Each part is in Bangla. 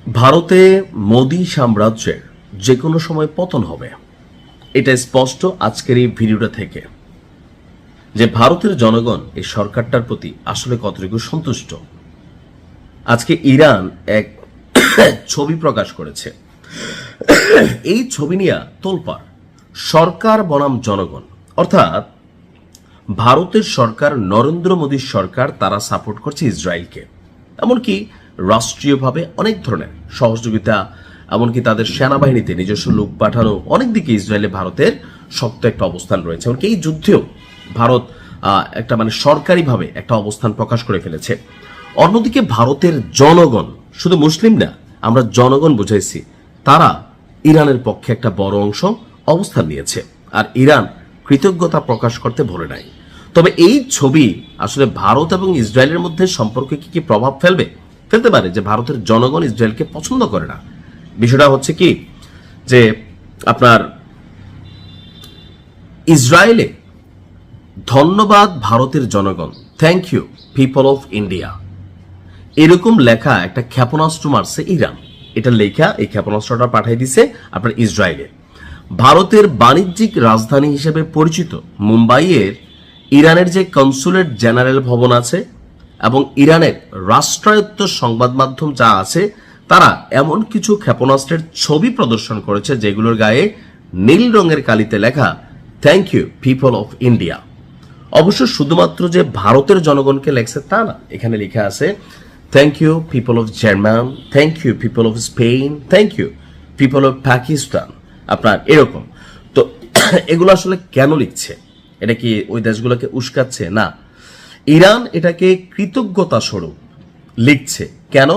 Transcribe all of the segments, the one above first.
ভারতে মোদি সাম্রাজ্যের যে কোনো সময় পতন হবে, এটা স্পষ্ট আজকের এই ভিডিওটা থেকে। যে ভারতের জনগণ এই সরকারটার প্রতি আসলে কতটুকু সন্তুষ্ট। আজকে ইরান এক ছবি প্রকাশ করেছে, এই ছবি নিয়ে তোলপাড় সরকার বনাম জনগণ, অর্থাৎ ভারতের সরকার, নরেন্দ্র মোদীর সরকার, তারা সাপোর্ট করছে ইসরায়েলকে। এমনকি রাষ্ট্রীয়ভাবে অনেক ধরনের সহযোগিতা, এমনকি তাদের সেনাবাহিনীতে নিজস্ব লোক পাঠানো, অনেক দিকে ইসরায়েলে ভারতের শক্ত একটা অবস্থান রয়েছে। এমনকি এই যুদ্ধেও ভারত একটা সরকারিভাবে একটা অবস্থান প্রকাশ করে ফেলেছে। অন্যদিকে ভারতের জনগণ, শুধু মুসলিম না, আমরা জনগণ বুঝাইছি, তারা ইরানের পক্ষে একটা বড় অংশ অবস্থান নিয়েছে। আর ইরান কৃতজ্ঞতা প্রকাশ করতে ভুলে নাই। তবে এই ছবি আসলে ভারত এবং ইসরায়েলের মধ্যে সম্পর্কে কি প্রভাব ফেলতে পারে? যে ভারতের জনগণ ইসরায়েলকে পছন্দ করে না। বিষয়টা হচ্ছে কি, যে আপনার ইসরায়েলে ধন্যবাদ ভারতের জনগণ, thank you people of India, এরকম লেখা একটা ক্ষেপণাস্ত্র মারছে ইরান। এটা লেখা, এই ক্ষেপণাস্ত্রটা পাঠিয়ে দিছে আপনার ইসরায়েলে। ভারতের বাণিজ্যিক রাজধানী হিসেবে পরিচিত মুম্বাইয়ের ইরানের যে কনসুলেট জেনারেল ভবন আছে এবং ইরানের রাষ্ট্রায়ত্ত সংবাদ মাধ্যম যা আছে, তারা এমন কিছু ক্ষেপণাস্ত্রের ছবি প্রদর্শন করেছে যেগুলোর গায়ে নীল রঙের কালিতে লেখা thank you people of India. অবশ্য শুধুমাত্র যে ভারতের জনগণকে লেখছে তা না, এখানে লেখা আছে thank you people of German, thank you people of Spain, thank you people of Pakistan. আপনার এরকম তো এগুলো আসলে কেন লিখছে? এটা কি ওই দেশগুলোকে উস্কাচ্ছে? না, ইরান এটাকে কৃতজ্ঞতা স্বরূপ লিখছে। কেন?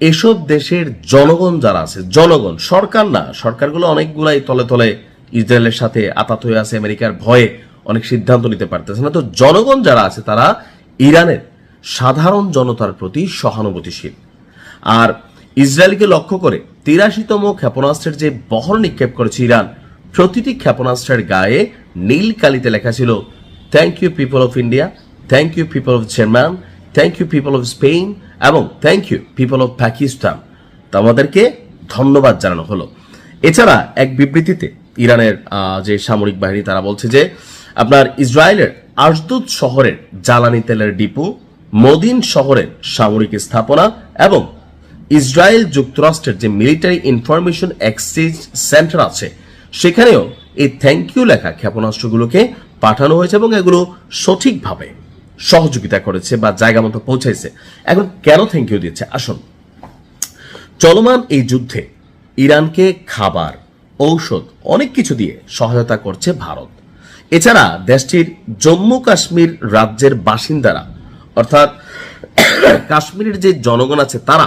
এসব দেশের জনগণ যারা আছে, জনগণ, সরকার না, সরকারগুলো অনেকগুলাই তলে তলে ইসরায়েলের সাথে আতাত হয়ে আছে, আমেরিকার ভয়ে অনেক সিদ্ধান্ত নিতে পারতেছে না। তো জনগণ যারা আছে তারা ইরানের সাধারণ জনতার প্রতি সহানুভূতিশীল। আর ইসরায়েলকে লক্ষ্য করে 83তম ক্ষেপণাস্ত্রের যে বহর নিক্ষেপ করেছে ইরান, প্রতিটি ক্ষেপণাস্ত্রের গায়ে নীল কালিতে লেখা ছিল thank you people of India, thank you people of German, thank you people of Spain এবং thank you people of Pakistan. আমাদেরকে ধন্যবাদ জানানো হলো। এছাড়া এক বিবৃতিতে ইরানের যে সামরিক বাহিনী, তারা বলছে যে আপনার ইসরায়েলের আশদুদ শহরের জ্বালানি তেলের ডিপো, মদিন শহরের সামরিক স্থাপনা এবং ইসরায়েল যুক্তরাষ্ট্রের যে মিলিটারি ইনফরমেশন এক্সচেঞ্জ সেন্টার আছে, সেখানেও এই থ্যাংক ইউ লেখা ক্ষেপণাস্ত্রগুলোকে পাঠানো হয়েছে এবং এগুলো সঠিকভাবে সহযোগিতা করেছে বা জায়গা মতো পৌঁছাইছে। এখন কেন থ্যাংক ইউ দিচ্ছে? আসুন, চলমান এই যুদ্ধে ইরানকে খাবার, ঔষধ, অনেক কিছু দিয়ে সহায়তা করছে ভারত। এছাড়া দেশটির জম্মু কাশ্মীর রাজ্যের বাসিন্দারা, অর্থাৎ কাশ্মীরের যে জনগণ আছে, তারা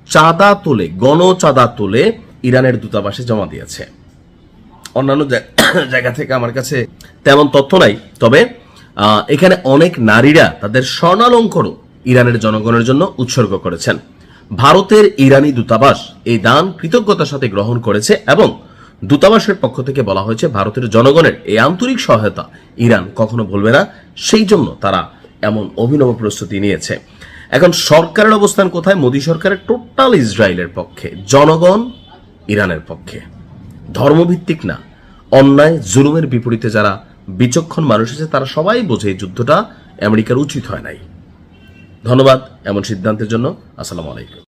চাঁদা তুলে, গণচাঁদা তুলে ইরানের দূতাবাসে জমা দিয়েছে। অন্যান্য জায়গা থেকে আমার কাছে তেমন তথ্য নাই, তবে এখানে অনেক নারীরা তাদের স্বর্ণালঙ্কারও ইরানের জনগণের জন্য উৎসর্গ করেছেন। ভারতের ইরানি দূতাবাস এই দান কৃতজ্ঞতার সাথে গ্রহণ করেছে এবং দূতাবাসের পক্ষ থেকে বলা হয়েছে ভারতের জনগণের এই আন্তরিক সহায়তা ইরান কখনো ভুলবে না, সেই জন্য তারা এমন অভিনব প্রস্তুতি নিয়েছে। এখন সরকারের অবস্থান কোথায়? মোদী সরকারের টোটাল ইসরায়েলের পক্ষে, জনগণ ইরানের পক্ষে। ধর্মভিত্তিক না, অন্যায় জুলুমের বিপরীতে যারা বিচক্ষণ মানুষ আছে তারা সবাই বোঝে এই যুদ্ধটা আমেরিকার উচিত হয় নাই। ধন্যবাদ এমন সিদ্ধান্তের জন্য। আসসালামু আলাইকুম।